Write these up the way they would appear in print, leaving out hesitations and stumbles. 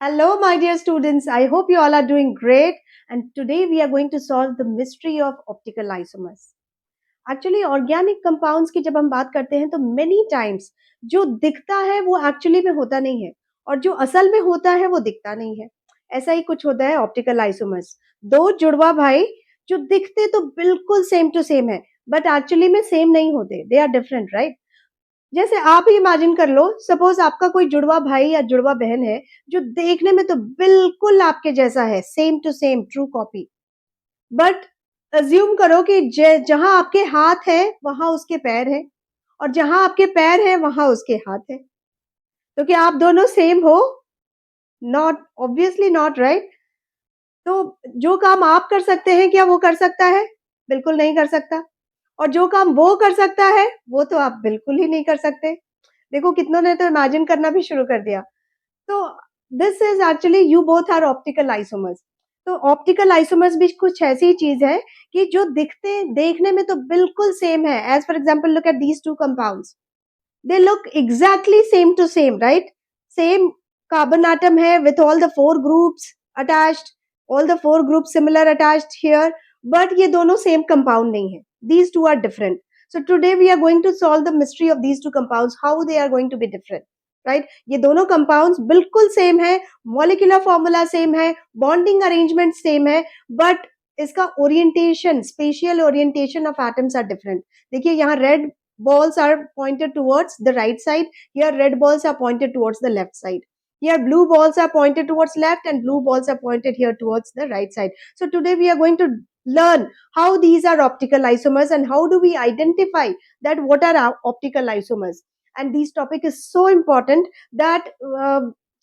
Hello, my dear students. I hope you all are doing great. And today we are going to solve the mystery of optical isomers. Actually organic compounds की जब हम बात करते हैं तो many times जो दिखता है वो एक्चुअली में होता नहीं है और जो असल में होता है वो दिखता नहीं है। ऐसा ही कुछ होता है ऑप्टिकल आइसोमर्स। दो जुड़वा भाई जो दिखते तो बिल्कुल सेम टू सेम है बट एक्चुअली में सेम नहीं होते, दे आर डिफरेंट, राइट? जैसे आप ही इमेजिन कर लो, सपोज आपका कोई जुड़वा भाई या जुड़वा बहन है जो देखने में तो बिल्कुल आपके जैसा है, same to same true copy, but assume करो कि जहां आपके हाथ है वहां उसके पैर है और जहां आपके पैर है वहां उसके हाथ है, तो क्या आप दोनों सेम हो? Not, obviously not, right? तो जो काम आप कर सकते हैं क्या वो कर सकता है? बिल्कुल नहीं कर सकता। और जो काम वो कर सकता है वो तो आप बिल्कुल ही नहीं कर सकते। देखो कितनों ने तो इमेजिन करना भी शुरू कर दिया। तो this is actually you both are optical isomers. तो ऑप्टिकल आइसोमर्स भी कुछ ऐसी चीज है कि जो दिखते देखने में तो बिल्कुल सेम है। As for example look at these two compounds, they look exactly same to same, right? Same carbon atom है with all the four groups attached, all the four groups similar attached here, but ये दोनों same compound नहीं है, these two are different. So today we are going to solve the mystery of these two compounds, how they are going to be different, right? ये दोनों compounds बिल्कुल same है, molecular formula same है, bonding arrangement same है, but इसका orientation, spatial orientation of atoms are different. देखिए यहाँ red balls are pointed towards the right side, here red balls are pointed towards the left side, here blue balls are pointed towards left and blue balls are pointed here towards the right side. So today we are going to learn how these are optical isomers and how do we identify that what are our optical isomers. And this topic is so important that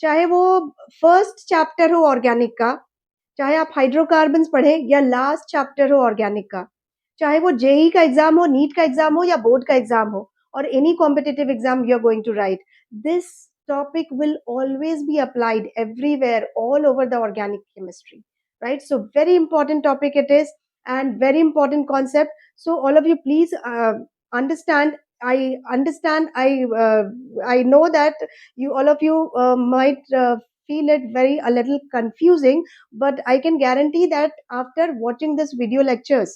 चाहे वो first chapter हो organic का, चाहे आप hydrocarbons पढ़े या last chapter हो organic का, चाहे वो जेई का एग्जाम हो, नीट का एग्जाम हो या बोर्ड का एग्जाम हो, और any competitive exam you are going to write, this topic will always be applied everywhere all over the organic chemistry, right? So very important topic it is and very important concept. So all of you please understand. I know that you all of you might feel it very a little confusing, but I can guarantee that after watching this video lectures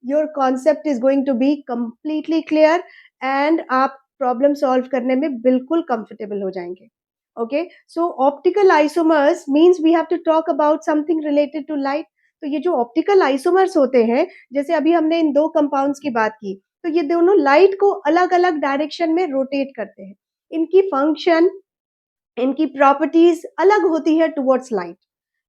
your concept is going to be completely clear and आप problem solve करने में बिल्कुल comfortable हो जाएंगे। Okay, so optical isomers means we have to talk about something related to light. तो ये जो optical isomers होते हैं, जैसे अभी हमने इन दो कंपाउंड्स की बात की, तो ये दोनों लाइट को अलग अलग डायरेक्शन में रोटेट करते हैं। इनकी फंक्शन, इनकी प्रॉपर्टीज अलग होती है towards light.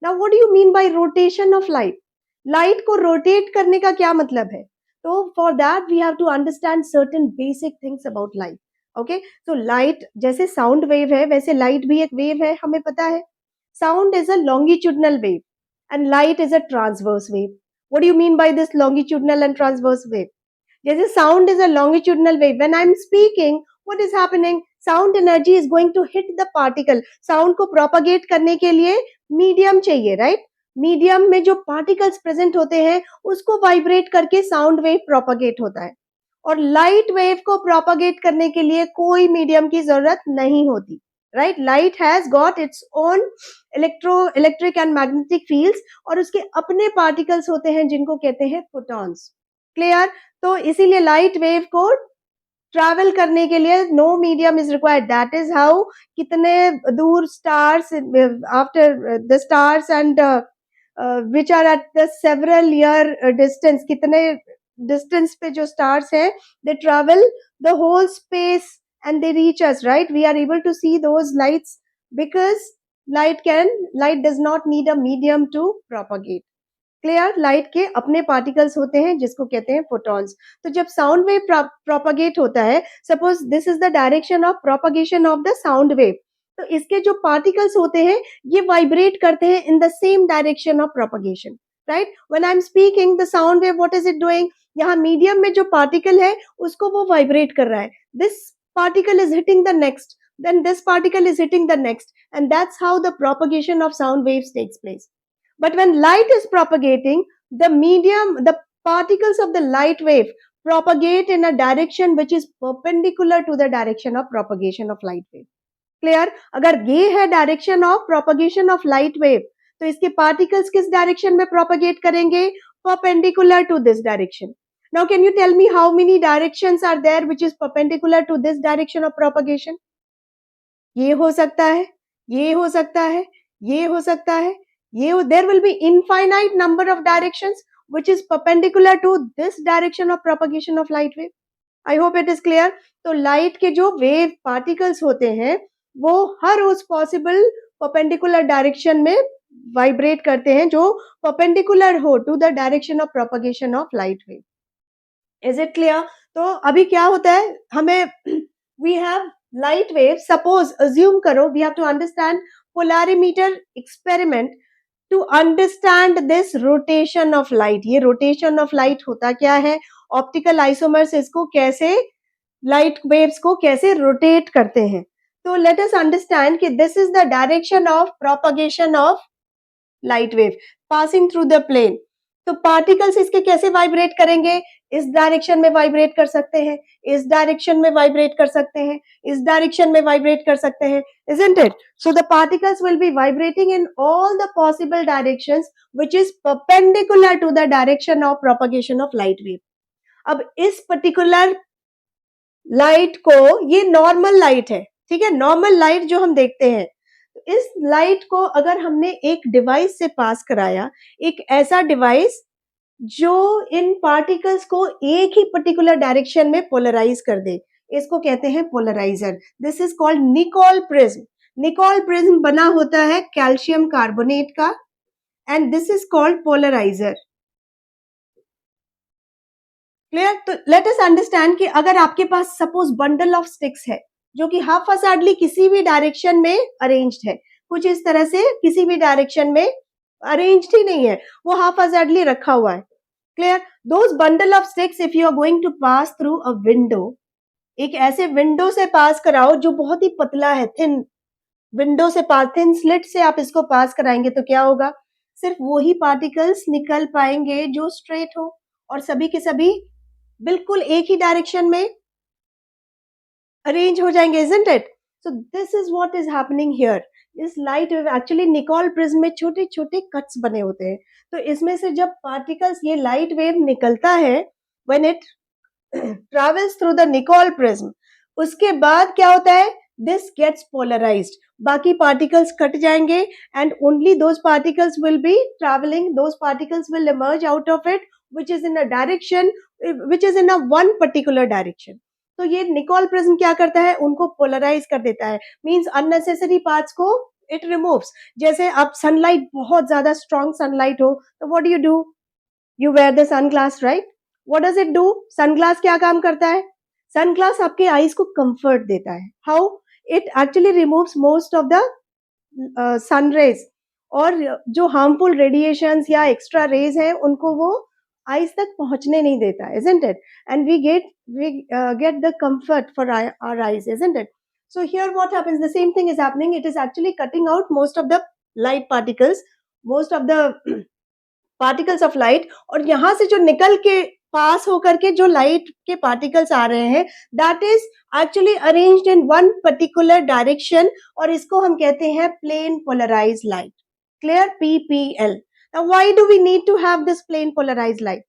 Now what do you mean by rotation of light? Light को रोटेट करने का क्या मतलब है? तो for that we have to understand certain basic things about light. Okay, तो लाइट जैसे साउंड वेव है वैसे लाइट भी एक वेव है, हमें पता है। Sound is a longitudinal wave and light is a transverse wave. What do you mean by this longitudinal and transverse wave? जैसे sound is a longitudinal wave, when I am speaking what is happening, sound energy is going to hit the particle. Sound को propagate करने के लिए medium चाहिए, right? Medium में जो particles present होते हैं उसको वाइब्रेट करके साउंड वेव प्रोपागेट होता है। और लाइट वेव को प्रोपागेट करने के लिए कोई मीडियम की जरूरत नहीं होती, right? Light has got its own electric and magnetic fields और उसके अपने पार्टिकल्स होते हैं जिनको कहते हैं फोटॉन्स। क्लियर? तो इसीलिए लाइट वेव को ट्रैवल करने के लिए no medium is required. That is how कितने दूर stars, after the stars and which are at the several year distance, कितने डिस्टेंस पे जो स्टार्स है, they travel the whole space and they reach us, right? We are able to see those lights because light does not need a medium to propagate. Clear? Light के अपने particles होते हैं जिसको कहते हैं फोटॉन्स। तो जब साउंड वेव प्रोपागेट होता है, suppose this is the direction of propagation of the sound wave, तो इसके जो पार्टिकल्स होते हैं ये वाइब्रेट करते हैं in the same direction of propagation, right? When I am speaking the sound wave what is it doing? यहाँ medium में जो पार्टिकल है उसको वो वाइब्रेट कर रहा है। This particle is hitting the next, then this particle is hitting the next, and that's how the propagation of sound waves takes place. But when light is propagating, the particles of the light wave propagate in a direction which is perpendicular to the direction of propagation of light wave. Clear? अगर ये है direction of propagation of light wave, तो इसके particles किस direction में propagate करेंगे? Perpendicular to this direction. Now can you tell me how many directions are there which is perpendicular to this direction of propagation? ये हो सकता है, ये हो सकता है, ये हो सकता है, there will be infinite number of directions which is perpendicular to this direction of propagation of light wave. I hope it is clear. तो लाइट के जो वेव पार्टिकल्स होते हैं वो हर उस पॉसिबल परपेंडिकुलर डायरेक्शन में वाइब्रेट करते हैं जो परपेंडिकुलर हो to the direction of propagation of light wave. Is it clear? तो अभी क्या होता है, हमें we have light wave, suppose assume करो, we have to understand polarimeter experiment to understand this rotation of light. ये रोटेशन ऑफ लाइट होता क्या है, ऑप्टिकल आइसोमर्स इसको कैसे, लाइट वेव्स को कैसे रोटेट करते हैं. तो लेट अस अंडरस्टैंड कि this is the direction of propagation of light wave passing through the plane. तो पार्टिकल्स इसके कैसे वाइब्रेट करेंगे? इस डायरेक्शन में वाइब्रेट कर सकते हैं, इस डायरेक्शन में वाइब्रेट कर सकते हैं, इस डायरेक्शन में वाइब्रेट कर सकते हैं, isn't it? So the particles will be vibrating in all the possible directions which is perpendicular to the direction of propagation of light wave. अब इस पर्टिकुलर लाइट को, ये नॉर्मल लाइट है, ठीक है, नॉर्मल लाइट जो हम देखते हैं, इस लाइट को अगर हमने एक डिवाइस से पास कराया, एक ऐसा डिवाइस जो इन पार्टिकल्स को एक ही पर्टिकुलर डायरेक्शन में पोलराइज कर दे, इसको कहते हैं polariser. This is called Nicol prism. Nicol prism बना होता है कैल्शियम कार्बोनेट का and this is called polariser. Clear? तो लेट अस अंडरस्टैंड कि अगर आपके पास सपोज बंडल ऑफ स्टिक्स है जो कि हाफ हजार्डली किसी भी डायरेक्शन में अरेंज्ड है, कुछ इस तरह से किसी भी डायरेक्शन में अरेंज्ड ही नहीं है, वो हाफ हजार्डली रखा हुआ है. Clear? Those bundle of sticks if you are going to pass through a window, एक ऐसे विंडो से पास कराओ जो बहुत ही पतला है, थिन विंडो से पास, थिन स्लिट से आप इसको पास कराएंगे तो क्या होगा? सिर्फ वही पार्टिकल्स निकल पाएंगे जो स्ट्रेट हो और सभी के सभी बिल्कुल एक ही डायरेक्शन में अरेंज हो जाएंगे, isn't it? So this is what is happening here. इस light wave actually Nicol prism में छोटे छोटे कट्स बने होते हैं, तो इसमें से जब पार्टिकल्स, ये लाइट वेव निकलता है when it travels through the Nicol prism, उसके बाद क्या होता है, this gets polarized, बाकी particles कट जाएंगे and only those particles will be traveling, those particles will emerge out of it which is in a direction, which is in a one particular direction. तो ये Nicol prism क्या करता है, उनको polarise कर देता है, मींस अननेसेसरी पार्ट्स को इट रिमूव्स. जैसे अब सनलाइट, बहुत ज्यादा स्ट्रॉन्ग सनलाइट हो तो what do, you wear the sunglass, right? What does it do? Sunglass क्या काम करता है? सनग्लास आपके आईज को कंफर्ट देता है. How? It actually removes most of the sun rays, और जो हार्मफुल रेडिएशंस या एक्स्ट्रा रेज हैं उनको वो आईज तक पहुंचने नहीं देता, isn't it? And we get the comfort for our eyes, isn't it? So here what happens, the same thing is happening, it is actually cutting out most of the light particles, most of the particles of light, और यहाँ से जो निकल के पास होकर के जो light के पार्टिकल्स आ रहे हैं, that is actually arranged in one particular direction, और इसको हम कहते हैं plane polarized light. Clear? PPL. Now why do we need to have this plane polarized light?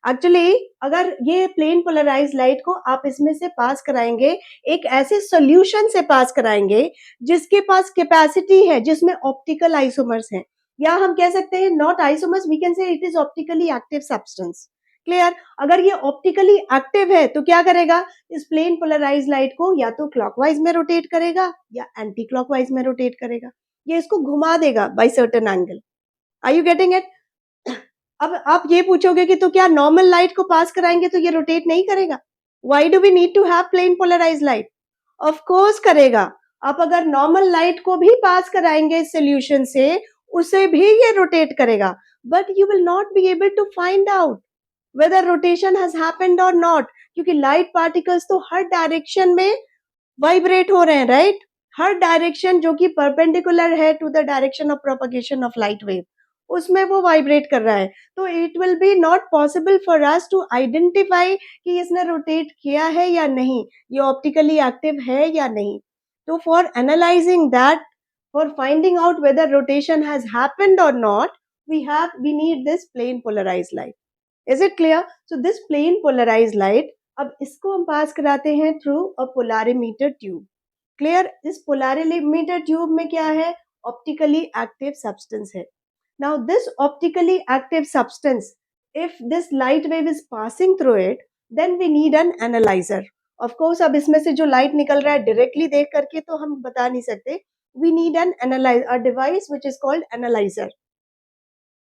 Actually अगर ये plane polarized light को आप इसमें से पास कराएंगे, एक ऐसे solution से पास कराएंगे जिसके पास capacity है, जिसमें optical isomers हैं, या हम कह सकते हैं not isomers, we can say it is optically active substance. Clear? अगर ये ऑप्टिकली एक्टिव है तो क्या करेगा, इस प्लेन पोलराइज लाइट को या तो क्लॉकवाइज में रोटेट करेगा या एंटी क्लॉकवाइज में रोटेट करेगा, ये इसको घुमा देगा by certain angle. Are you getting it? अब आप ये पूछोगे कि तो क्या नॉर्मल लाइट को पास कराएंगे तो ये रोटेट नहीं करेगा? Why do we need to have plane polarise light? Of course करेगा. आप अगर नॉर्मल लाइट को भी पास कराएंगे इस सोल्यूशन से, उसे भी ये रोटेट करेगा, but you will not be able to find out whether rotation has happened or not, क्योंकि लाइट पार्टिकल्स तो हर डायरेक्शन में वाइब्रेट हो रहे हैं, राइट? हर डायरेक्शन जो कि परपेंडिकुलर है to the direction of propagation of light wave, उसमें वो वाइब्रेट कर रहा है. तो it will be not possible for us to identify कि इसने रोटेट किया है या नहीं, ये ऑप्टिकली एक्टिव है या नहीं. So for analyzing that, for finding out whether rotation has happened or not, we need this plane polarized light. Is it clear? So this plane polarized light, अब इसको हम पास कराते हैं through a polarimeter tube. Clear? इस polarimeter tube में क्या है? Optically active substance है. Now this optically active substance, if this light wave is passing through it, then we need an analyzer. Of course, अब इसमें से जो light निकल रहा है directly देख करके तो हम बता नहीं सकते. We need an analyzer, a device which is called analyzer.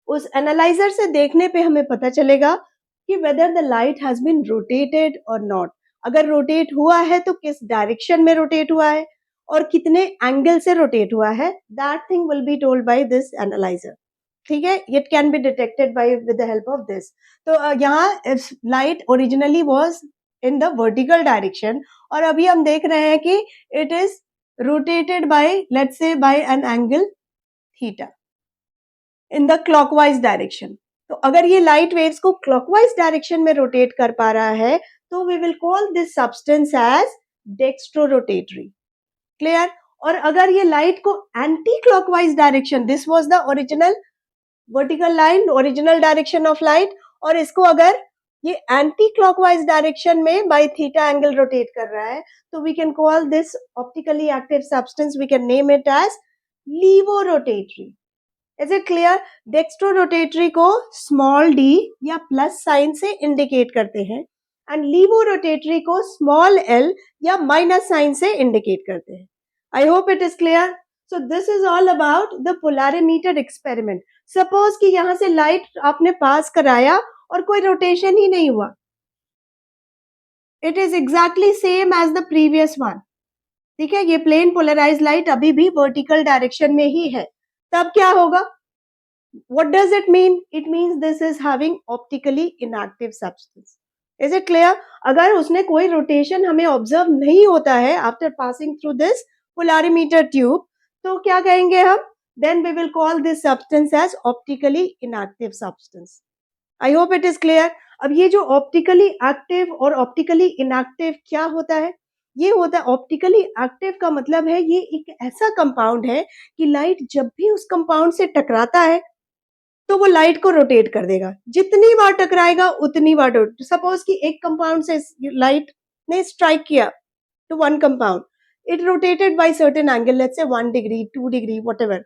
उस एनालाइजर से देखने पे हमें पता चलेगा कि whether the light has been rotated और नॉट. अगर रोटेट हुआ है तो किस डायरेक्शन में रोटेट हुआ है और कितने एंगल से रोटेट हुआ है. That thing will be told by this analyser. ठीक है, it can be detected by with the help of this. तो यहाँ light originally was in the vertical direction और अभी हम देख रहे हैं कि it is rotated by, let's say, by an angle theta in the clockwise direction. तो अगर ये लाइट वेव्स को क्लॉकवाइज डायरेक्शन में रोटेट कर पा रहा है तो we will call this substance as dextrorotatory. Clear? और अगर ये लाइट को anti clockwise direction, this was the original vertical line, original direction of light, और इसको अगर ये एंटी क्लॉकवाइज डायरेक्शन में बाय थीटा एंगल रोटेट कर रहा है तो we can call this optically active substance, we can name it as laevorotatory. Is it clear? Dextrorotatory को स्मॉल डी या प्लस साइन से इंडिकेट करते हैं एंड लीवोरोटेटरी को स्मॉल एल या माइनस साइन से इंडिकेट करते हैं. I hope it is clear. So this is all about the polarimeter experiment. Suppose कि यहां से लाइट आपने पास कराया और कोई रोटेशन ही नहीं हुआ. It is exactly same as the previous one. ठीक है, ये प्लेन पोलराइज लाइट अभी भी वर्टिकल डायरेक्शन में ही है. तब क्या होगा? What does it mean? It means this is having optically inactive substance. Is it clear? अगर उसने कोई रोटेशन हमें ऑब्जर्व नहीं होता है after passing through this polarimeter tube, तो क्या कहेंगे हम? Then we will call this substance as optically inactive substance. I hope it is clear. अब ये जो ऑप्टिकली एक्टिव और ऑप्टिकली इनएक्टिव क्या होता है? ये होता है, ऑप्टिकली एक्टिव का मतलब है ये एक ऐसा कंपाउंड है कि लाइट जब भी उस कंपाउंड से टकराता है तो वो लाइट को रोटेट कर देगा. जितनी बार टकराएगा उतनी बार. सपोज कि एक कंपाउंड से लाइट ने स्ट्राइक किया to one compound, it rotated by certain angle, let's say 1 degree 2 degree whatever.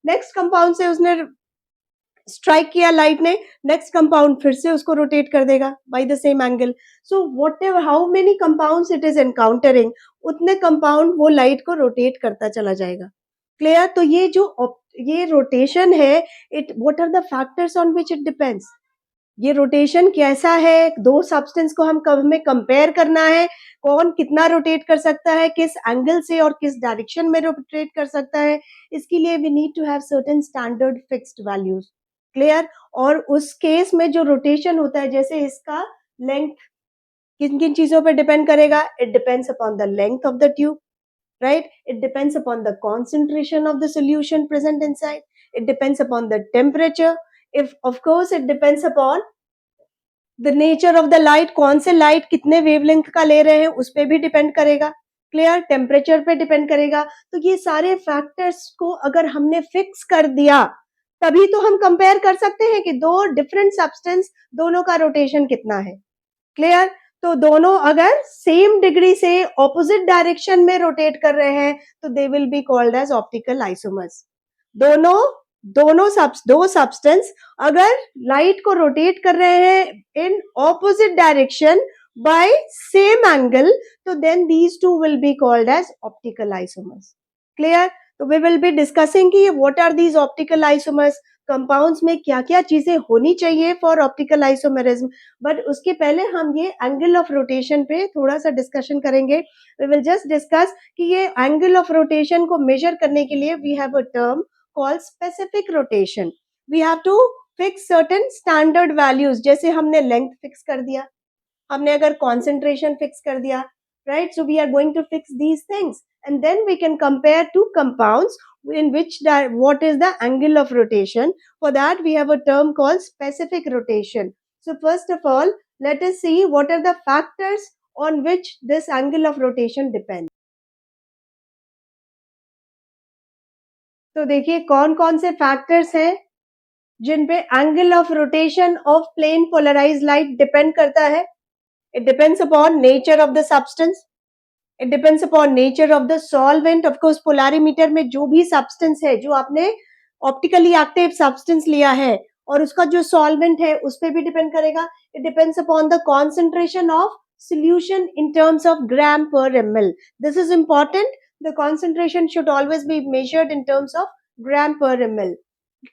Next compound से उसने स्ट्राइक किया लाइट ने, नेक्स्ट कंपाउंड फिर से उसको रोटेट कर देगा by the same angle. So whatever how many compounds it is encountering, उतने कंपाउंड वो लाइट को रोटेट करता चला जाएगा. क्लियर? तो ये जो ये रोटेशन है, it what are the factors on which it depends. ये रोटेशन कैसा है? दो सब्सटेंस को हमें कंपेयर करना है, कौन कितना रोटेट कर सकता है, किस एंगल से और किस डायरेक्शन में रोटेट कर सकता है. इसके लिए we need to have certain standard fixed values. Clear? और उस केस में जो रोटेशन होता है, जैसे इसका लेंथ किन किन चीजों पर डिपेंड करेगा? It depends upon the length of the tube, right? It depends upon the concentration of the solution present inside. It depends upon the temperature. If, of course, it depends upon the nature of the light. कौन से light कितने wavelength का ले रहे हैं उस पे भी डिपेंड करेगा. क्लियर? टेम्परेचर पे डिपेंड करेगा. तो ये सारे फैक्टर्स को अगर हमने फिक्स कर दिया तभी तो हम कंपेयर कर सकते हैं कि दो डिफरेंट सब्सटेंस, दोनों का रोटेशन कितना है. क्लियर? तो दोनों अगर सेम डिग्री से ऑपोजिट डायरेक्शन में रोटेट कर रहे हैं तो they will be called as optical isomers. दो सब्सटेंस अगर लाइट को रोटेट कर रहे हैं in opposite direction by same angle, तो then these two will be called as optical isomers. Clear? तो वी विल बी डिस्कसिंग कि what are these optical isomers, compounds में क्या क्या चीजें होनी चाहिए फॉर ऑप्टिकल आइसोमेरिज्म. बट उसके पहले हम ये एंगल ऑफ रोटेशन पे थोड़ा सा डिस्कशन करेंगे. वी विल जस्ट डिस्कस कि ये एंगल ऑफ रोटेशन को मेजर करने के लिए we have a term called specific rotation. We have to fix certain standard values. जैसे हमने लेंथ फिक्स कर दिया, हमने अगर कॉन्सेंट्रेशन फिक्स कर दिया, right? So we are going to fix these things and then we can compare two compounds in which what is the angle of rotation. For that we have a term called specific rotation. So first of all, let us see what are the factors on which this angle of rotation depends. तो देखिए कौन कौन से factors हैं जिन पे angle of rotation of plane polarised light depend करता है. It depends upon nature of the substance. It depends upon nature of the solvent. Of course polarimeter में जो भी सब्सटेंस है, जो आपने ऑप्टिकली एक्टिव सब्सटेंस लिया है और उसका जो सॉल्वेंट है उस पे भी डिपेंड करेगा. It depends upon the concentration of solution in terms of gram per ml. This is important. The concentration should always be measured in terms of gram per ml.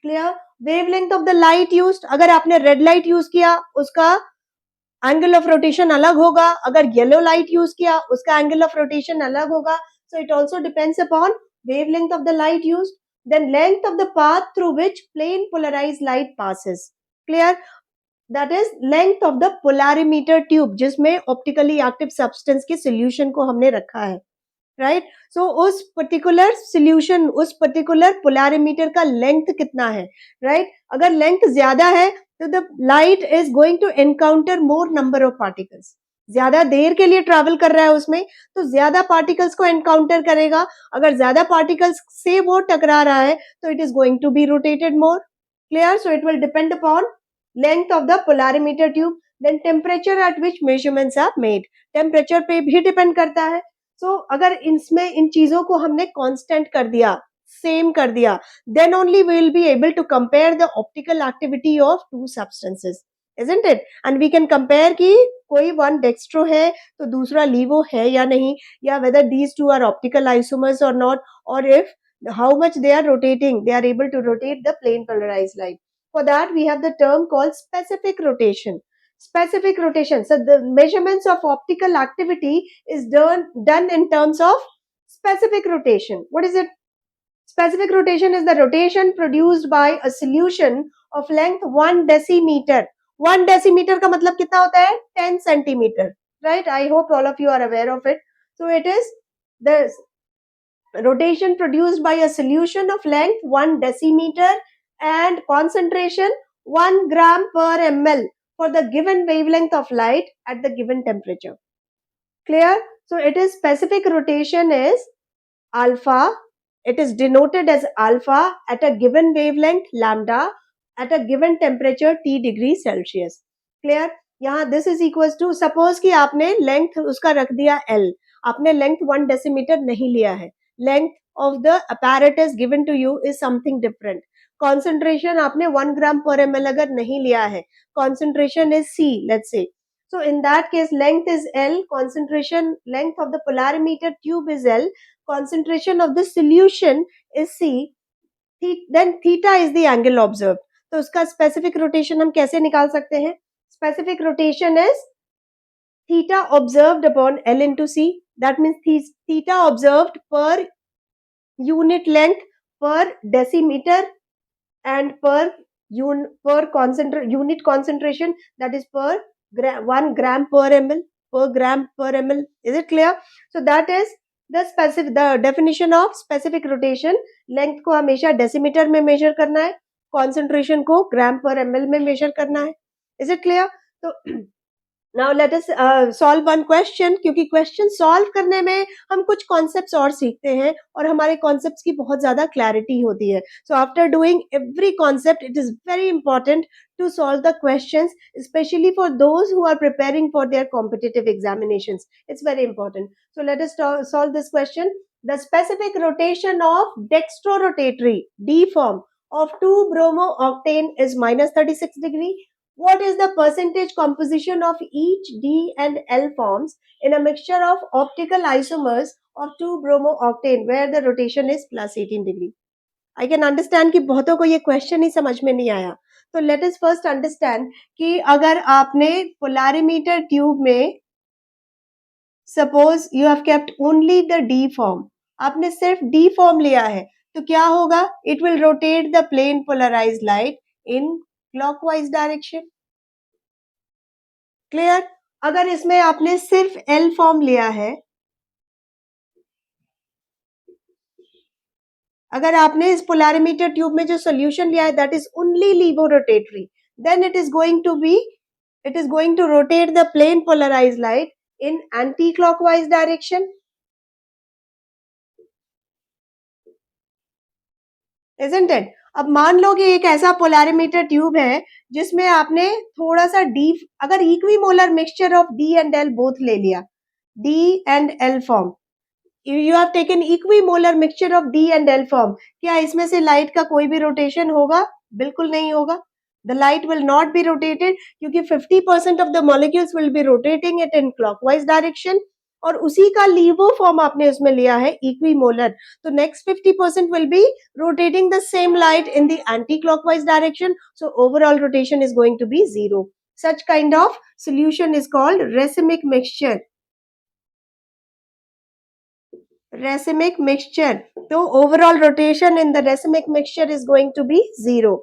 Clear? Wavelength of the light used. अगर आपने red light use किया उसका angle of rotation अलग होगा. अगर yellow light use किया उसका angle of rotation अलग होगा. So it also depends upon wavelength of the light used. Then length of the path through which plane polarised light passes. Clear? That is length of the polarimeter tube जिसमें optically active substance के solution को हमने रखा है. Right? So उस particular solution, उस particular polarimeter का length कितना है. राइट? अगर लेंथ ज्यादा है तो the light is going to encounter more number of particles. ज्यादा देर के लिए ट्रेवल कर रहा है उसमें तो ज्यादा पार्टिकल्स को एनकाउंटर करेगा. अगर ज्यादा पार्टिकल्स से वो टकरा रहा है तो it is going to be rotated more. Clear? So it will depend upon length of the polarimeter tube. Then temperature at which measurements are made. Temperature पे भी डिपेंड करता है. अगर इसमें इन चीजों को हमने कांस्टेंट कर दिया, सेम कर दिया, then only we will be able to compare the optical activity of two substances, isn't it? And we can compare कि कोई one dextro है तो दूसरा levo है या नहीं, या whether these two are optical isomers or not, or if how much they are rotating, they are able to rotate the plane polarized light. For that we have the term called specific rotation. Specific rotation. So the measurements of optical activity is done in terms of specific rotation. What is it? Specific rotation is the rotation produced by a solution of length 1 decimeter. 1 decimeter का मतलब कितना होता है? 10 centimeter. Right? I hope all of you are aware of it. So it is the rotation produced by a solution of length 1 decimeter and concentration 1 gram per ml for the given wavelength of light at the given temperature. Clear? So it is specific rotation is alpha. It is denoted as alpha at a given wavelength lambda at a given temperature T degree Celsius. Clear? यहाँ this is equals to, suppose कि आपने length उसका रख दिया L, आपने length 1 decimeter नहीं लिया है, length of the apparatus given to you is something different. Concentration आपने 1 gram per ml अगर नहीं लिया है, concentration is C, let's say. So in that case length is L, concentration, length of the polarimeter tube is L, concentration of the solution is C, then theta is the angle observed. तो उसका specific rotation हम कैसे निकाल सकते हैं? Specific rotation is theta observed upon L into C. That means theta observed per unit length per decimeter and per unit concentration, that is per 1 gram per ml, per gram per ml. Is it clear? So that is the definition of specific rotation. Length को हमेशा decimeter में measure करना है, concentration को gram per ml में measure करना है. Is it clear? तो now let us solve one question, क्योंकि question solve करने में हम कुछ concepts और सीखते हैं और हमारे concepts की बहुत ज़्यादा clarity होती है. So after doing every concept, it is very important to solve the questions, especially for those who are preparing for their competitive examinations. It's very important. So let us solve this question. The specific rotation of dextrorotatory D form of 2-bromo-octane is minus 36 degree. What is the percentage composition of each D and L forms in a mixture of optical isomers of 2-bromo-octane where the rotation is plus 18 degree? I can understand कि बहुतों को ये question ही समझ में नहीं आया. तो let us first understand कि अगर आपने polarimeter tube में suppose you have kept only the D form, आपने सिर्फ D form लिया है, तो क्या होगा? It will rotate the plane polarized light in clockwise direction. Clear? अगर इसमें आपने सिर्फ L form लिया है, अगर आपने इस polarimeter tube में जो solution लिया है that is only levorotatory, then it is going to rotate the plane polarized light in anti-clockwise direction. isn't it? अब मान लो कि एक ऐसा पोलैरिमीटर ट्यूब है जिसमें आपने थोड़ा सा डी, अगर equimolar mixture of D and L both ले लिया, D and L form, you have taken equimolar mixture of D and L form, क्या इसमें से लाइट का कोई भी रोटेशन होगा? बिल्कुल नहीं होगा. The light will not B rotated क्योंकि 50% of the molecules will be rotating it in clockwise direction, और उसी का लीवो फॉर्म आपने उसमें लिया है इक्विमोलर, तो next 50% will be rotating the same light in the anti-clockwise direction, so overall rotation is going to be zero. Such kind of solution is called racemic mixture. Racemic mixture, so overall rotation in the racemic mixture is going to be zero.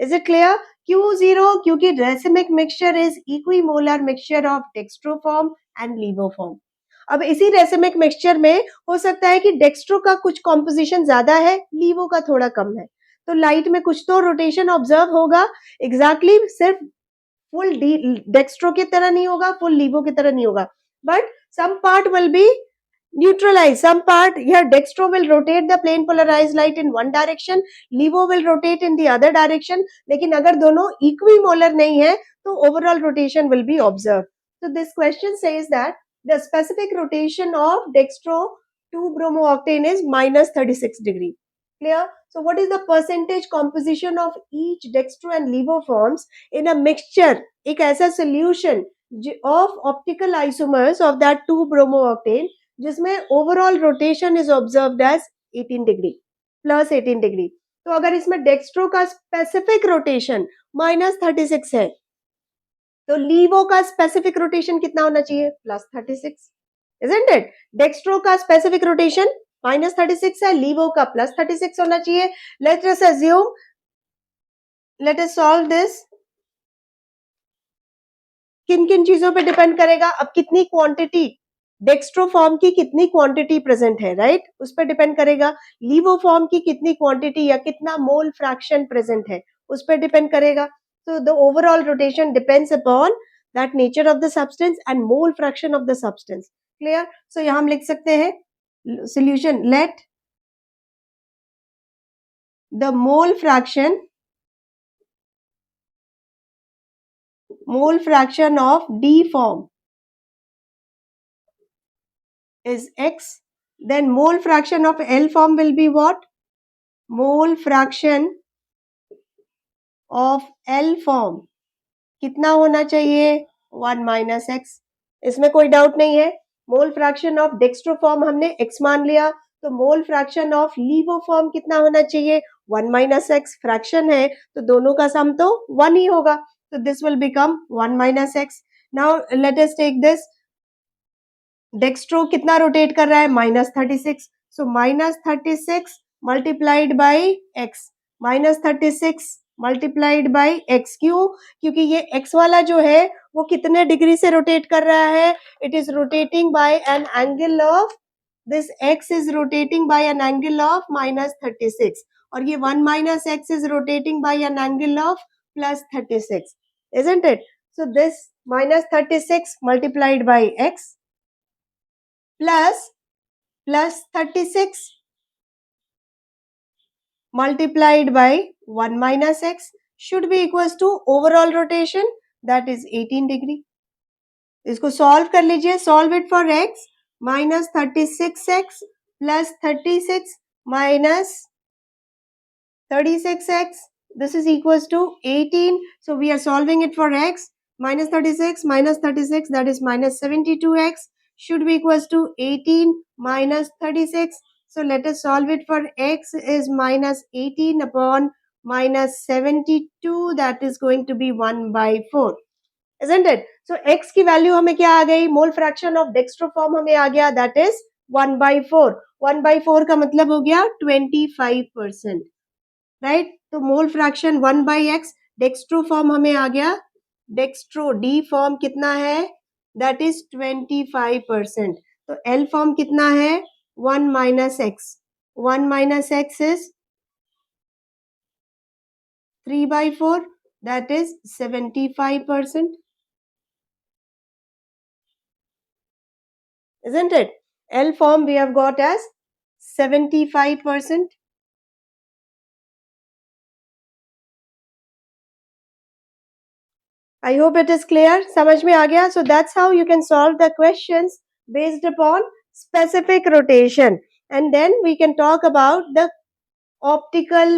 Is it clear? क्यों zero? क्योंकि racemic mixture is equimolar mixture of dextroform and levoform. अब इसी racemic mixture में हो सकता है कि dextro का कुछ कॉम्पोजिशन ज्यादा है, लीवो का थोड़ा कम है, तो लाइट में कुछ तो रोटेशन ऑब्जर्व होगा. एग्जैक्टली सिर्फ फुल डेक्स्ट्रो की तरह नहीं होगा, फुल लीवो की तरह नहीं होगा, but some part will be neutralize, some part here. Dextro will rotate the plane polarized light in one direction, levo will rotate in the other direction, लेकिन अगर दोनों equimolar नहीं है तो overall rotation will be observed. So this question says that the specific rotation of dextro 2-bromooctane is minus 36 degree. Clear? So what is the percentage composition of each dextro and levo forms in a mixture, एक ऐसा solution of optical isomers of that 2-bromooctane जिसमें overall rotation is observed as 18 degree plus 18 degree. तो अगर इसमें dextro का specific rotation minus 36 है तो लीवो का स्पेसिफिक रोटेशन कितना होना चाहिए? प्लस 36. isn't it? डेक्स्ट्रो का स्पेसिफिक रोटेशन माइनस 36 है, लीवो का प्लस 36 होना चाहिए. Let us assume, let us solve this. किन किन चीजों पे डिपेंड करेगा? अब कितनी क्वांटिटी डेक्स्ट्रो फॉर्म की, कितनी क्वांटिटी प्रेजेंट है, राइट, उस पर डिपेंड करेगा. लीवो फॉर्म की कितनी क्वांटिटी या कितना मोल फ्रैक्शन प्रेजेंट है, उस पर डिपेंड करेगा. तो the overall rotation depends upon that nature of the substance and mole fraction of the substance. Clear? So यहां हम लिख सकते हैं solution, let the mole fraction of d form is x, then mole fraction of L form will be what? Mole fraction of L form कितना होना चाहिए? 1 minus x. इसमें कोई डाउट नहीं है. मोल फ्रैक्शन ऑफ डेक्स्ट्रो फॉर्म हमने x मान लिया, तो मोल फ्रैक्शन ऑफ लीवो फॉर्म कितना होना चाहिए? 1 minus x. फ्रैक्शन है तो दोनों का सम तो 1 ही होगा, तो this will become 1 minus x. Now let us take this. Dextro कितना रोटेट कर रहा है? Minus 36. So minus 36 multiplied by x, minus 36 multiplied by x. क्यों? क्योंकि ये एक्स वाला जो है वो कितने डिग्री से रोटेट कर रहा है? It is rotating by an angle of, this x is rotating by an angle of minus 36, और ये 1 minus x is rotating by an angle of plus 36. isn't it? So this minus 36 multiplied by x plus 36 multiplied by 1 minus x should be equals to overall rotation, that is 18 degree. इसको solve कर लीजिए. Solve it for x. Minus 36x plus 36 minus 36x, this is equals to 18. So we are solving it for x. Minus 36 minus 36, that is minus 72x, should be equals to 18 minus 36. So let us solve it for x is minus 18 upon minus 72, that is going to be 1 by 4. isn't it? So x की value हमें क्या आ गई? मोल fraction of डेक्स्ट्रोफॉर्म हमें आ गया, that is 1 by 4. 1 by 4 का मतलब हो गया 25%, राइट. तो mole fraction 1 by x. Dextro form हमें आ गया, डेक्स्ट्रो डी फॉर्म कितना है? That is 25%. तो एल फॉर्म कितना है? 1 minus x. 1 minus x is 3 by 4, that is 75%. isn't it? L form we have got as 75%. I hope it is clear. समझ में आ गया? So that's how you can solve the questions based upon specific rotation. And then we can talk about the optical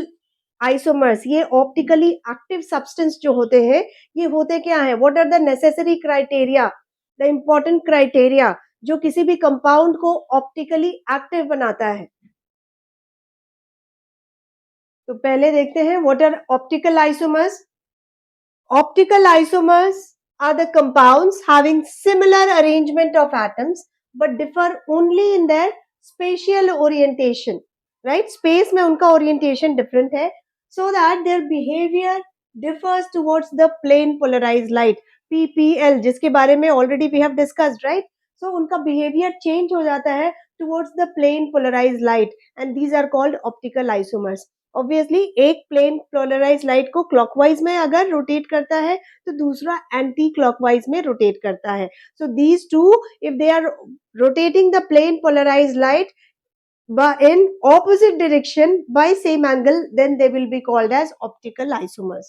isomers. ये optically active substance जो होते हैं, ये होते क्या है? What are the necessary criteria? The important criteria जो किसी भी compound को optically active बनाता है. तो पहले देखते हैं what are optical isomers. Optical isomers are the compounds having similar arrangement of atoms but differ only in their spatial orientation. Right? Space में उनका orientation different है, so that their behavior differs towards the plane polarized light, PPL, जिसके बारे में already we have discussed, right? So उनका behavior change हो जाता है towards the plane polarized light, and these are called optical isomers. Obviously एक plane polarise light को clockwise में अगर रोटेट करता है तो दूसरा एंटी क्लॉकवाइज में रोटेट करता है. So these two, if they are rotating the plane polarise light in opposite direction by same angle, then they will be called as optical isomers.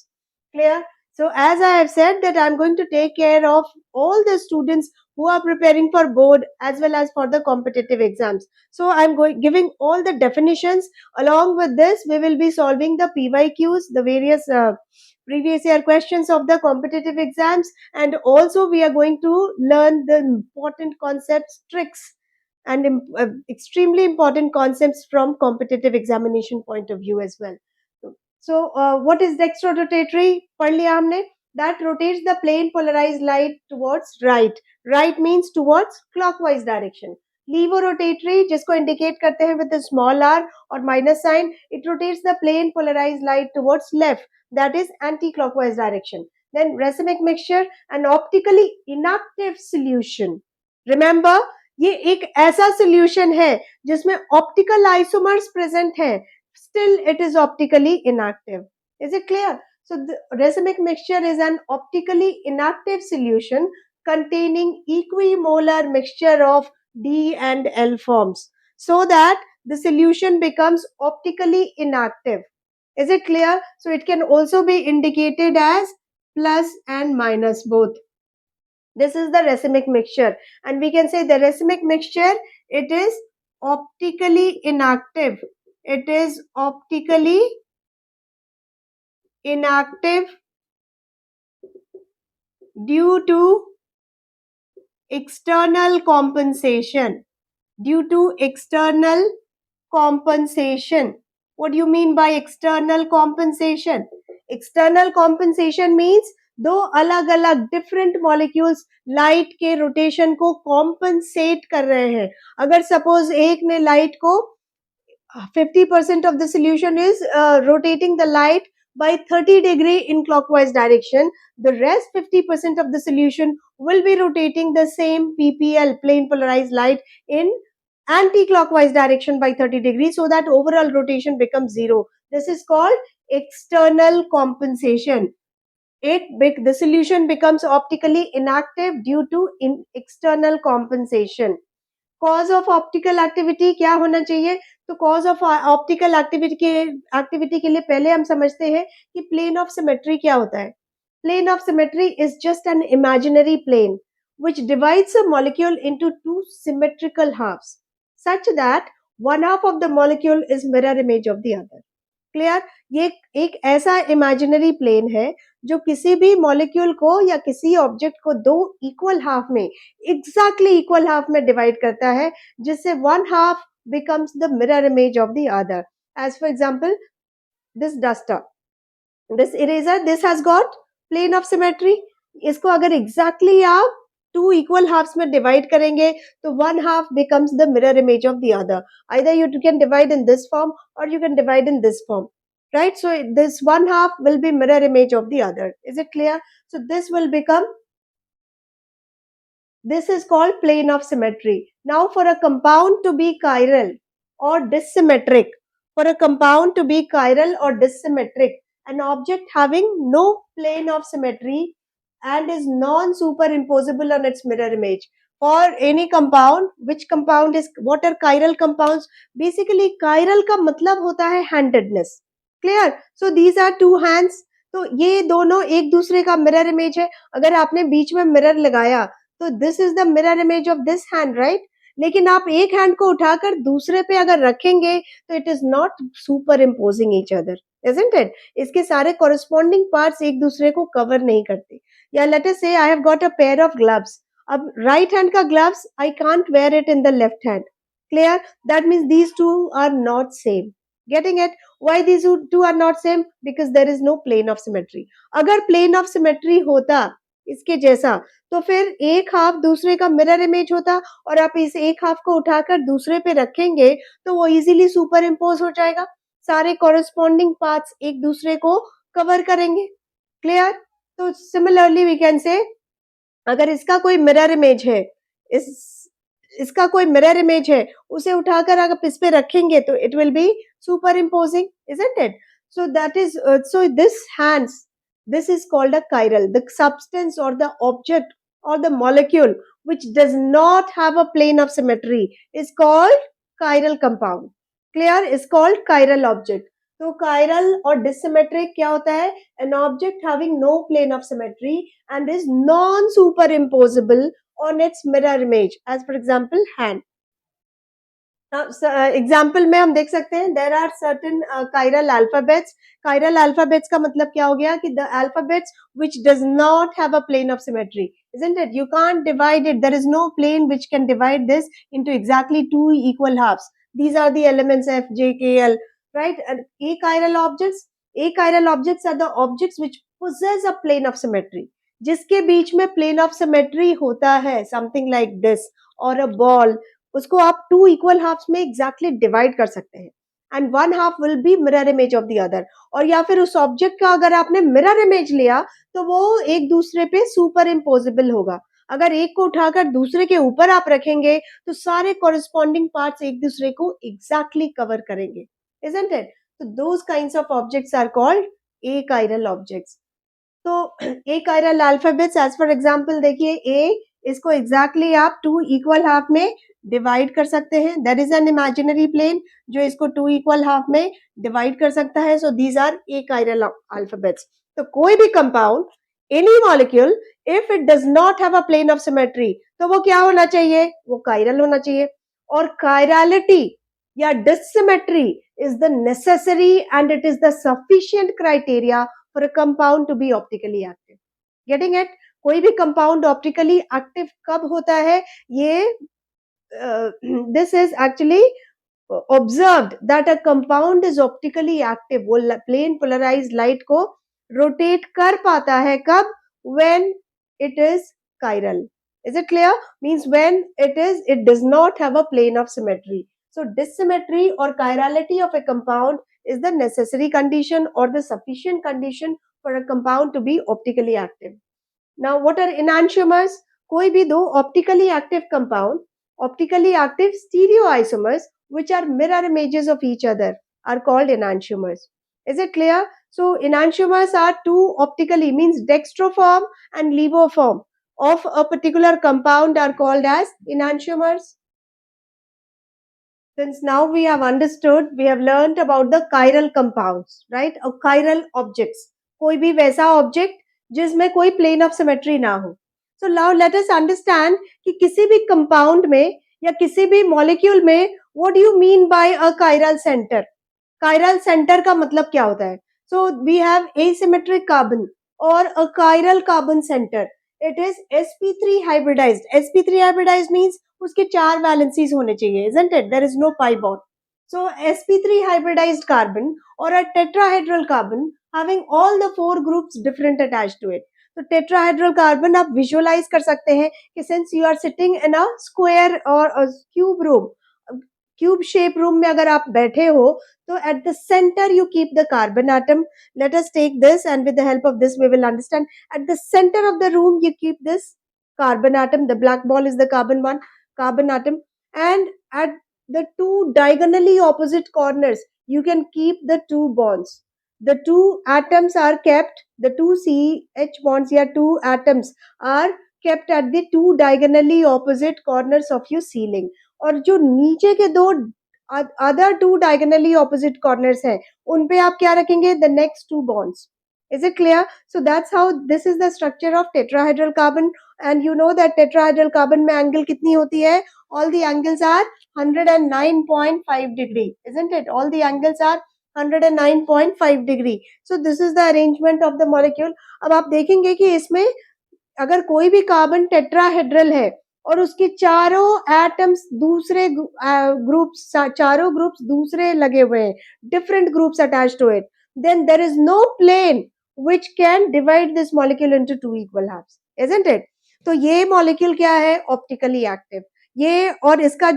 Clear? So as I have said that I am going to take care of all the students who are preparing for board as well as for the competitive exams. So I am giving all the definitions. Along with this, we will be solving the PYQs, the various previous year questions of the competitive exams, and also we are going to learn the important concepts, tricks, and extremely important concepts from competitive examination point of view as well. So what is dextrorotatory? पढ़ लिया हमने. That rotates the plane polarized light towards right. Right means towards clockwise direction. Levorotatory, जिसको indicate करते हैं with a small r or minus sign, it rotates the plane polarized light towards left. That is anti-clockwise direction. Then racemic mixture, an optically inactive solution. Remember, ये एक ऐसा solution है जिसमें optical isomers present हैं, still it is optically inactive. Is it clear? So the racemic mixture is an optically inactive solution containing equimolar mixture of D and L forms, so that the solution becomes optically inactive. Is it clear? So it can also be indicated as plus and minus both. This is the racemic mixture, and we can say the racemic mixture, it is optically inactive. It is optically inactive due to external compensation. Due to external compensation. What do you mean by external compensation? External compensation means दो अलग अलग different molecules light के rotation को compensate कर रहे हैं. अगर suppose एक ने लाइट को 50% of the solution is rotating the light by 30 degree in clockwise direction, the rest 50% of the solution will be rotating the same PPL, plane polarized light, in anti-clockwise direction by 30 degrees, so that overall rotation becomes zero. This is called external compensation. The solution becomes optically inactive due to external compensation. Cause of optical activity क्या होना चाहिए? तो cause of optical activity के लिए पहले हम समझते हैं कि प्लेन ऑफ सिमेट्री क्या होता है. Plane of symmetry is just an imaginary plane which divides a molecule into two symmetrical halves such that one half of the molecule is mirror image of the other. Clear? ये एक ऐसा imaginary plane है जो किसी भी molecule को या किसी ऑब्जेक्ट को दो इक्वल हाफ में, एग्जैक्टली इक्वल हाफ में डिवाइड करता है, जिससे one half becomes the mirror image of the other. As for example, this duster, this eraser, this has got plane of symmetry. इसको अगर exactly आप टू इक्वल हाफ्स में divide करेंगे तो one half becomes the mirror image of the other. Either you can divide in this form or you can divide in this form, right? So this one half will be mirror image of the other. Is it clear? So this will become, this is called plane of symmetry. Now for a compound to be chiral or dissymmetric, for a compound to be chiral or dissymmetric, an object having no plane of symmetry and is non-superimposable on its mirror image. For any compound, which compound is, what are chiral compounds? Basically chiral का मतलब होता है handedness. Clear? So these are two hands. तो ये दोनों एक दूसरे का मिरर इमेज है। अगर आपने बीच में मिरर लगाया तो this is the mirror image of this hand, right? लेकिन आप एक हैंड को उठाकर दूसरे पे अगर रखेंगे तो it is not super imposing each other, isn't it? इसके सारे कॉरेस्पॉन्डिंग पार्ट्स एक दूसरे को कवर नहीं करते। या let us say I have got a pair of gloves. अब राइट हैंड का gloves I can't wear it in the left hand. Clear? That means these two are not same. Getting it? why these two are not same? Because there is no plane of symmetry. अगर plane of symmetry होता इसके जैसा तो फिर एक half दूसरे का mirror image होता, और आप इस एक हाफ को उठाकर दूसरे पे रखेंगे तो वो इजीली सुपर इम्पोज हो जाएगा, सारे कॉरेस्पॉन्डिंग पार्ट्स एक दूसरे को कवर करेंगे। क्लियर? तो सिमिलरली वी कैन से अगर इसका कोई मिरर इमेज है, इस इसका कोई मिरर इमेज है, उसे उठाकर अगर इस पे रखेंगे तो it will be super imposing, isn't it? So that is so this hands, this is called a chiral. The substance or the object or the molecule which does not have a plane of symmetry is called chiral compound. Clear? Is called chiral object. तो chiral और dissymmetric क्या होता है? An object having no plane of symmetry and is non-superimposable on its mirror image, as for example hand. Example में हम देख सकते हैं there are certain chiral alphabets. Chiral alphabets का मतलब क्या हो गया कि the alphabets which does not have a plane of symmetry, isn't it? You can't divide it. There is no plane which can divide this into exactly two equal halves. These are the elements F, J, K, L, right? And achiral objects are the objects which possess a plane of symmetry. जिसके बीच में plane of symmetry होता है, something like this or a ball, उसको आप two equal halves में exactly divide कर सकते हैं, and one half will be mirror image of the other. और या फिर उस ऑब्जेक्ट का अगर आपने मिरर इमेज लिया तो वो एक दूसरे पे सुपर इम्पोजिबल होगा। अगर एक को उठाकर दूसरे के ऊपर आप रखेंगे तो सारे कॉरेस्पॉन्डिंग पार्ट्स एक दूसरे को एग्जैक्टली कवर करेंगे, isn't it? तो those kinds of objects are called achiral objects. तो achiral alphabets as for example देखिए a, इसको एग्जैक्टली आप टू इक्वल हाफ में डिवाइड कर सकते हैं। There is an imaginary plane जो इसको टू इक्वल हाफ में डिवाइड कर सकता है। So these are achiral alphabets. तो कोई भी compound, any molecule, if it does not have a plane of symmetry तो वो क्या होना चाहिए? वो कायरल होना चाहिए। और कायरालिटी या dissymmetry is the necessary and it is the sufficient criteria for a compound to be optically active. Getting it? कोई भी कंपाउंड ऑप्टिकली एक्टिव कब होता है? ये this is actually observed that a compound is optically active. वो plane polarised light को rotate कर पाता है कब? when it is chiral. Is it clear? Means when it does not have a plane of symmetry. So dissymmetry or chirality of a compound is the necessary condition or the sufficient condition for a compound to be optically active. Now what are enantiomers? कोई भी दो optically active compound, optically active stereoisomers which are mirror images of each other are called enantiomers. Is it clear? So enantiomers are two optically, means dextroform and levoform of a particular compound are called as enantiomers. Since now we have understood, we have learnt about the chiral compounds, right? Or chiral objects. कोई भी वैसा object जिसमें कोई plane of symmetry ना हो. So now let us understand कि किसी भी compound में या किसी भी molecule में what do you mean by a chiral center? Chiral center का मतलब क्या होता है? So we have asymmetric carbon or a chiral carbon center. It is sp3 hybridized. sp3 hybridized means उसके चार valencies होने चाहिए, isn't it? There is no pi bond. So sp3 hybridized carbon or a tetrahedral carbon having all the four groups different attached to it. तो tetrahedral carbon आप visualize कर सकते हैं कि since you are sitting in a square or a cube room, cube shape room में अगर आप बैठे हो तो at the center you keep the carbon atom. Let us take this and with the help of this we will understand. At the center of the room you keep this carbon atom. The black ball is the carbon atom, and at the two diagonally opposite corners you can keep the two bonds. The two atoms are kept, the two CH bonds, या two atoms are kept at the two diagonally opposite corners of your ceiling. और जो नीचे के दो other two diagonally opposite corners हैं उन पे आप क्या रखेंगे? The next two bonds. Is it clear? So that's how this is the structure of tetrahedral carbon. And you know that tetrahedral carbon में angle कितनी होती है? All the angles are 109.5 degree, isn't it? All the angles are 109.5 degree. So this is the arrangement of the molecule. अब आप देखेंगे कि इसमें अगर कोई भी कार्बन टेट्राहेड्रल है और उसके चारों एटम्स दूसरे ग्रुप्स चारों ग्रुप्स दूसरे लगे हुए हैं, different groups attached to it, then there is no plane which can divide this molecule into two equal halves, isn't it? तो ये molecule क्या है? Optically active. ये और इसका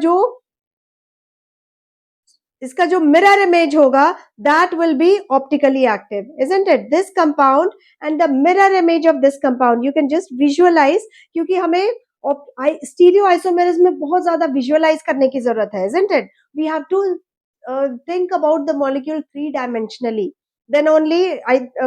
जो mirror image होगा, that will be optically active, isn't it? This compound and the mirror image of this compound, you can just visualize, क्योंकि हमें स्टीरियो आइसोमेरिज्म में बहुत ज्यादा विजुअलाइज करने की जरूरत है, isn't it? We have to think about the molecule three dimensionally, then only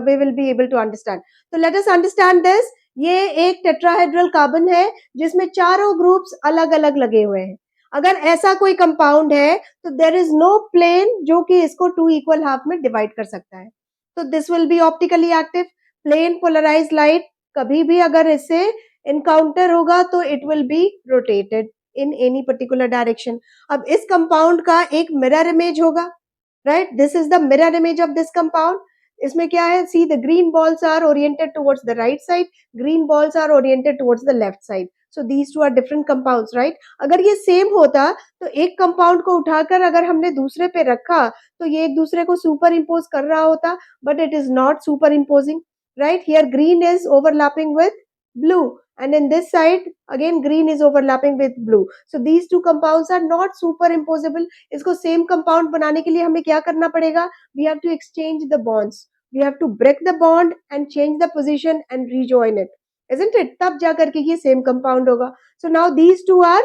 we will be able to understand. So let us understand this. ये एक टेट्राहेड्रल कार्बन है जिसमें चारों ग्रुप्स अलग अलग लगे हुए हैं. अगर ऐसा कोई कंपाउंड है तो देर इज नो प्लेन जो कि इसको टू इक्वल हाफ में डिवाइड कर सकता है. तो this will be optically active. Plane polarise light कभी भी अगर इससे इनकाउंटर होगा तो it will be rotated in any particular direction. अब इस कंपाउंड का एक मिरर इमेज होगा, right? This is the mirror image of this compound. इसमें क्या है? See the green balls are oriented towards the right side, green balls are oriented towards the left side. So these two are different compounds, right? अगर ये same होता तो एक compound को उठाकर अगर हमने दूसरे पे रखा तो ये एक दूसरे को सुपर इम्पोज कर रहा होता, but it is not super imposing, right? Here green is overlapping with blue, and in this side again green is overlapping with blue. So these two compounds are not superimposable. इसको same compound बनाने के लिए हमें क्या करना पड़ेगा? We have to exchange the bonds. We have to break the bond and change the position and rejoin it, isn't it? तब जा करके ये सेम कंपाउंड होगा. So now these two are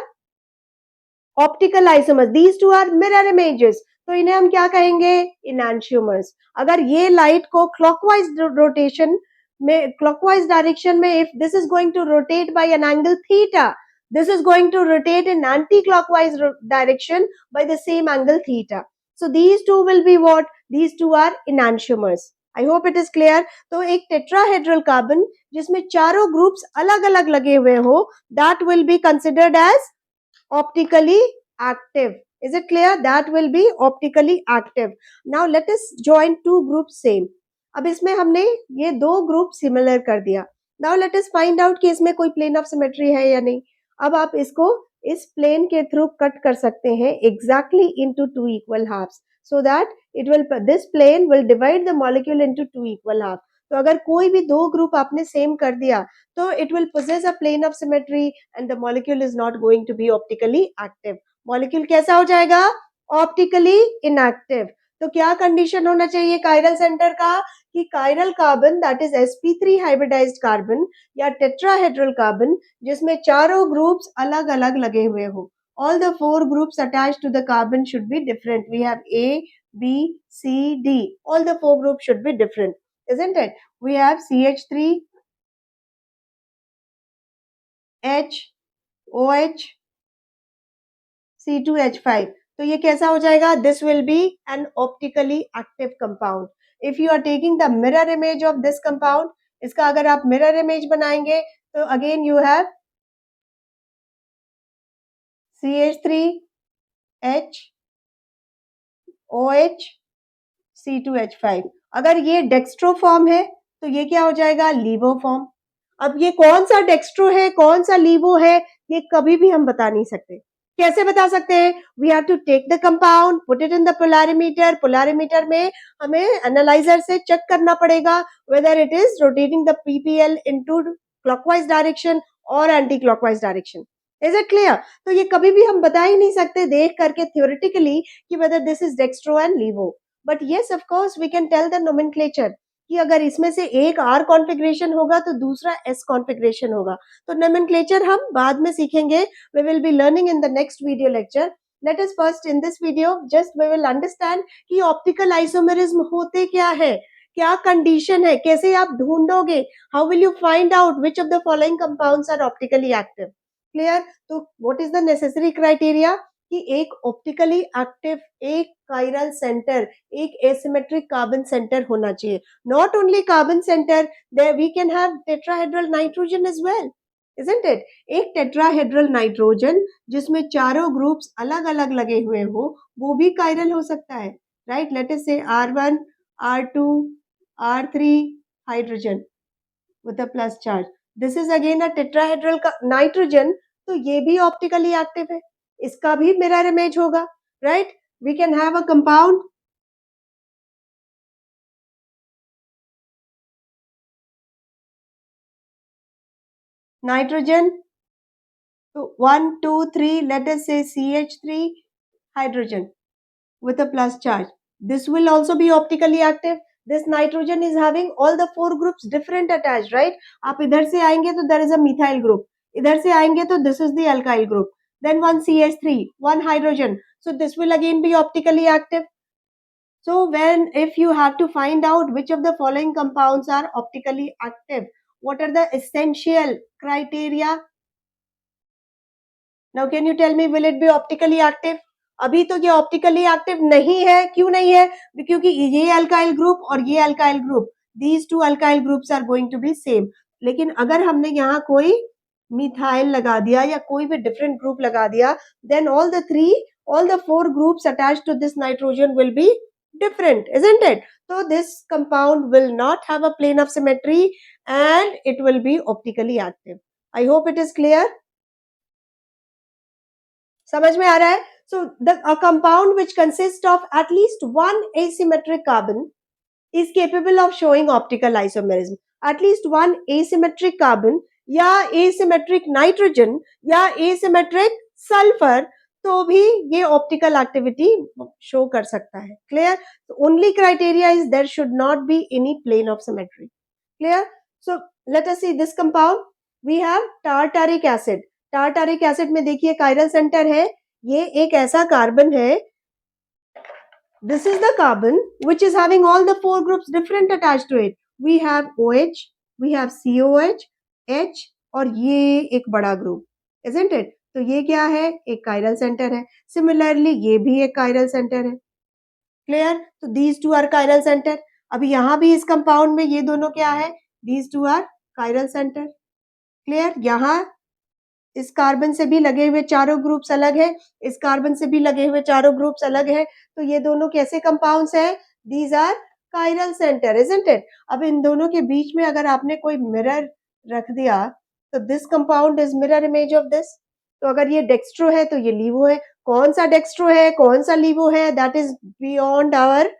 optical isomers. These two are mirror images. तो इन्हें हम क्या कहेंगे? Enantiomers. अगर ये लाइट को क्लॉकवाइज रोटेशन में, क्लॉकवाइज डायरेक्शन में, if this is going to rotate by an angle theta, this is going to rotate in anti-clockwise direction by the same angle theta. So these two will be what? These two are enantiomers. I hope it is clear. तो एक tetrahedral carbon जिसमें चारों groups अलग अलग लगे हुए हो, that will be considered as optically active. Is it clear? That will be optically active. Now let us join two groups same. अब इसमें हमने ये दो ग्रुप सिमिलर कर दिया. Now let us find out कि इसमें कोई प्लेन ऑफ सिमेट्री है या नहीं. अब आप इसको इस प्लेन के थ्रू कट कर सकते हैं exactly into two equal halves, so that it will, this plane will divide the molecule into two equal half. तो अगर कोई भी दो ग्रुप आपने सेम कर दिया तो it will possess a plane of symmetry and the molecule is not going to be optically active. Molecule कैसा हो जाएगा? Optically inactive. तो क्या कंडीशन होना चाहिए कायरल सेंटर का? कि chiral carbon that is sp3 hybridised carbon या टेट्राहेड्रल कार्बन जिसमें चारों ग्रुप्स अलग अलग लगे हुए हो. All the four groups attached to the carbon should be different. We have A, B, C, D. All the four groups should be different, isn't it? We have CH3, H, OH, C2H5. तो ये कैसा हो जाएगा? This will be an optically active compound. If you are taking the mirror image of this compound, इसका अगर आप mirror image बनाएंगे तो again you have CH3, H, OH, C2H5. अगर ये डेक्स्ट्रो फॉर्म है तो ये क्या हो जाएगा? लीवो फॉर्म. अब ये कौन सा डेक्स्ट्रो है, कौन सा लीवो है, ये कभी भी हम बता नहीं सकते. कैसे बता सकते हैं? We have to take the compound, put it in the polarimeter. Polarimeter में हमें एनालाइजर से चेक करना पड़ेगा whether it is rotating the PPL into clockwise direction और anti clockwise direction. Is it clear? तो ये कभी भी हम बता ही नहीं सकते देख करके थ्योरेटिकली कि whether this is dextro and laevo. But yes, of course we can tell the nomenclature कि अगर इसमें से एक आर कॉन्फ़िगरेशन होगा तो दूसरा एस कॉन्फ़िगरेशन होगा. तो नोमेनक्लेचर हम बाद में सीखेंगे. We will be learning in the next video lecture. Let us first in this video just we will understand कि ऑप्टिकल आइसोमेरिज्म होते क्या है, क्या कंडीशन है, कैसे आप ढूंढोगे, how will you find out which of the following compounds are optically active. Clear? तो what is the necessary criteria? कि एक ऑप्टिकली एक्टिव, एक कायरल सेंटर, एक एसिमेट्रिक कार्बन सेंटर होना चाहिए. Not only carbon centre, there we can have tetrahedral nitrogen as well, isn't it? एक tetrahedral nitrogen जिसमें चारों ग्रुप्स अलग अलग लगे हुए हो, वो भी कायरल हो सकता है, राइट? लेट अस से R1, R2, R3 hydrogen with a plus charge. This is again a tetrahedral nitrogen, तो ये भी ऑप्टिकली एक्टिव है, इसका भी मिरर इमेज होगा, right? We can have a compound nitrogen, so 1 2 3, let us say CH3 hydrogen with a plus charge. This will also be optically active. This nitrogen is having all the four groups different attached, right? आप इधर से आएंगे तो there is a methyl group, इधर से आएंगे तो this is the alkyl group, then one CH3, one hydrogen, so this will again be optically active. So when, if you have to find out which of the following compounds are optically active, what are the essential criteria? Now can you tell me, will it be optically active? अभी तो ये optically active नहीं है. क्यों नहीं है? क्योंकि ये अल्काइल ग्रुप और ये alkyl group, these two alkyl groups are going to be same. लेकिन अगर हमने यहाँ कोई मिथाइल लगा दिया या कोई भी डिफरेंट ग्रुप लगा दिया, then all the four groups attached to this nitrogen will be different, isn't it? So this compound will not have a plane of symmetry and it will be optically active. I hope it is clear. समझ में आ रहा है? So a compound which consists of at least one asymmetric carbon is capable of showing optical isomerism. At least one asymmetric carbon या asymmetric nitrogen या asymmetric sulfur तो भी ये optical activity show कर सकता है. Clear? The only criteria is there should not be any plane of symmetry. Clear? So let us see this compound. We have tartaric acid. Tartaric acid में देखिए chiral centre है. ये एक ऐसा carbon है, this is the carbon which is having all the four groups different attached to it. We have OH, we have COH, H और ये एक बड़ा ग्रुप, isn't it? तो ये क्या है? एक कायरल सेंटर है. सिमिलरली ये भी एक कायरल सेंटर है. क्लियर? तो these two are chiral center. अभी यहाँ भी इस कंपाउंड में ये दोनों क्या है? These two are chiral center. Clear? यहाँ इस कार्बन से भी लगे हुए चारों ग्रुप्स अलग है, इस कार्बन से भी लगे हुए चारों ग्रुप्स अलग है, तो ये दोनों कैसे कंपाउंड्स हैं? These are chiral centre, isn't it? अब इन दोनों के बीच में अगर आपने कोई मिरर रख दिया तो this compound is mirror image of this. तो अगर ये डेक्स्ट्रो है तो ये लीवो है. कौन सा डेक्स्ट्रो है, कौन सा लीवो है, that is beyond our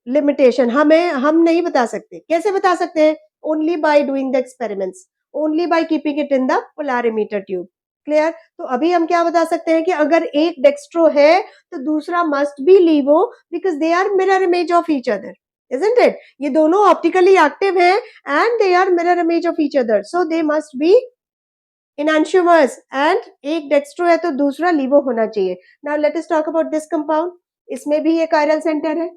limitation. हम नहीं बता सकते. कैसे बता सकते हैं? Only by doing the experiments, only by keeping it in the polarimeter tube. Clear? तो अभी हम क्या बता सकते हैं कि अगर एक डेक्स्ट्रो है तो दूसरा must be laevo because they are mirror image of each other, isn't it? ये दोनों ऑप्टिकली एक्टिव हैं and they are mirror image of each other, so they must be enantiomers. And एक डेक्स्ट्रो है तो दूसरा लीवो होना चाहिए. Now let us talk about this compound. इसमें भी ये कायरल सेंटर है.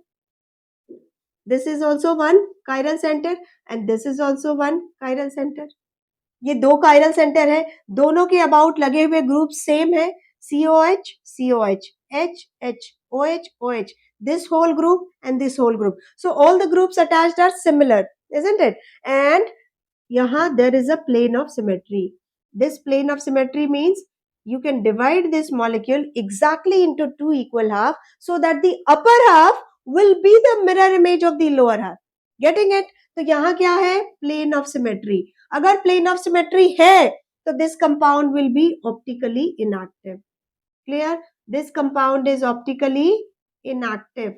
This is also one chiral center and this is also one chiral center. ये दो chiral center है, दोनों के about लगे हुए group same है. COH, COH, H, H, OH, OH. This whole group and this whole group. So all the groups attached are similar, isn't it? And यहाँ there is a plane of symmetry. This plane of symmetry means you can divide this molecule exactly into two equal half so that the upper half will be the mirror image of the lower half. Getting it? तो यहाँ क्या है? Plane of symmetry. अगर plane of symmetry है तो this compound will be optically inactive. Clear? This compound is optically inactive.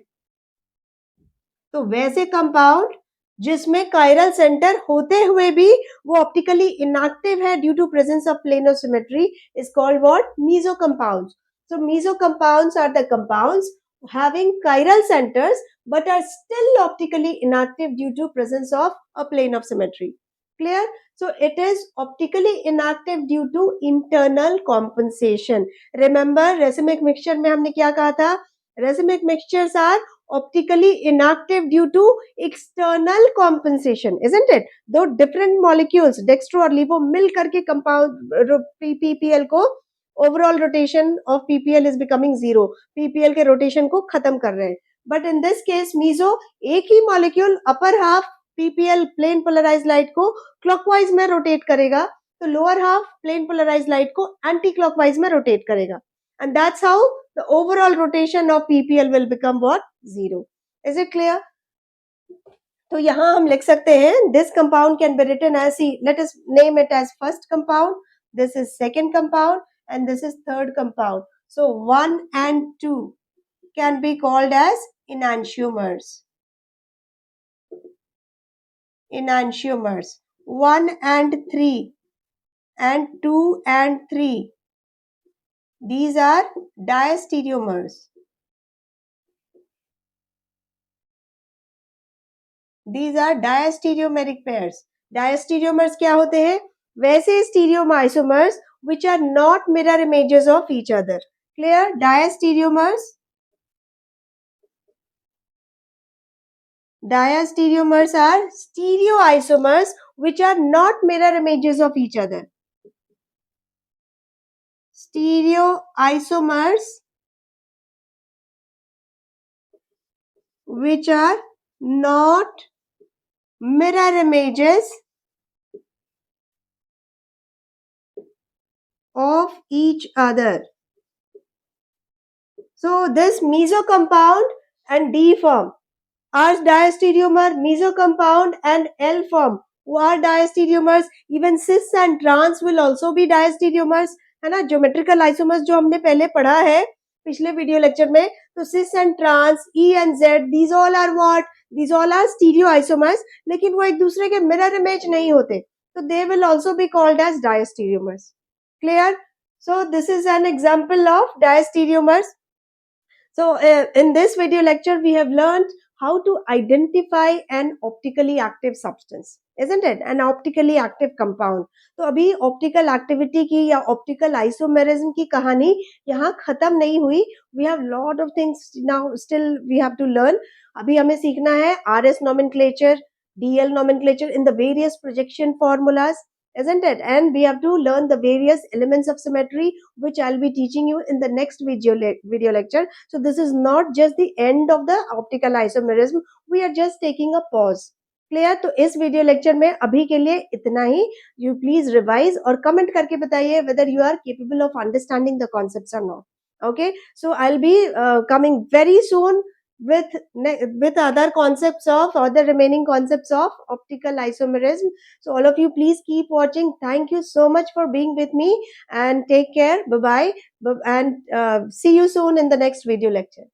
तो वैसे compound जिसमें कायरल सेंटर होते हुए भी वो ऑप्टिकली इनएक्टिव है due to presence of plane of symmetry is called what? Meso compounds. So meso compounds are the compounds having chiral centers but are still optically inactive due to presence of a plane of symmetry. Clear? So it is optically inactive due to internal compensation. Remember racemic mixture में हमने क्या कहा था? Racemic mixtures are optically inactive due to external compensation, isn't it? दो different molecules dextro और levo मिल करके compound PPL को overall rotation of PPL is becoming zero, PPL के रोटेशन को खत्म कर रहे हैं. But in this case meso एक ही molecule upper half PPL plane polarise light को क्लॉकवाइज में रोटेट करेगा, तो lower half plane polarise light को एंटी क्लॉकवाइज में रोटेट करेगा. And that's how the overall rotation of PPL will become what, zero. Is it clear? तो यहां हम लिख सकते हैं this compound can be written as, see let us name it as first compound, this is second compound, and this is third compound. So 1 and 2 can be called as enantiomers. Enantiomers. 1 and 3 and 2 and 3. These are diastereomers. These are diastereomeric pairs. Diastereomers क्या होते हैं? वैसे stereoisomers which are not mirror images of each other. Clear? Diastereomers. Diastereomers are stereoisomers which are not mirror images of each other. Stereoisomers which are not mirror images of each other. So this meso compound and D form are diastereomer, meso compound and L form who are diastereomers. Even cis and trans will also be diastereomers, है ना. Geometrical isomers जो हमने पहले पढ़ा है पिछले video lecture में, तो cis and trans, E and Z, these all are what? These all are stereo isomers, लेकिन वो एक दूसरे के मिरर इमेज नहीं होते, तो they will also be called as diastereomers. Clear? So this is an example of diastereomers. So in this video lecture, we have learned how to identify an optically active substance, isn't it? An optically active compound. तो अभी optical activity की या optical isomerism की कहानी यहाँ खत्म नहीं हुई. We have lot of things now still we have to learn. अभी हमें सीखना है RS nomenclature, DL nomenclature in the various projection formulas, isn't it? And we have to learn the various elements of symmetry, which I'll be teaching you in the next video lecture. So this is not just the end of the optical isomerism. We are just taking a pause. Clear? तो इस video lecture में अभी के लिए इतना ही. You please revise और comment करके बताइए whether you are capable of understanding the concepts or not. Okay, so I'll be coming very soon with other concepts of other remaining concepts of optical isomerism. So all of you please keep watching. Thank you so much for being with me and take care. Bye bye, and see you soon in the next video lecture.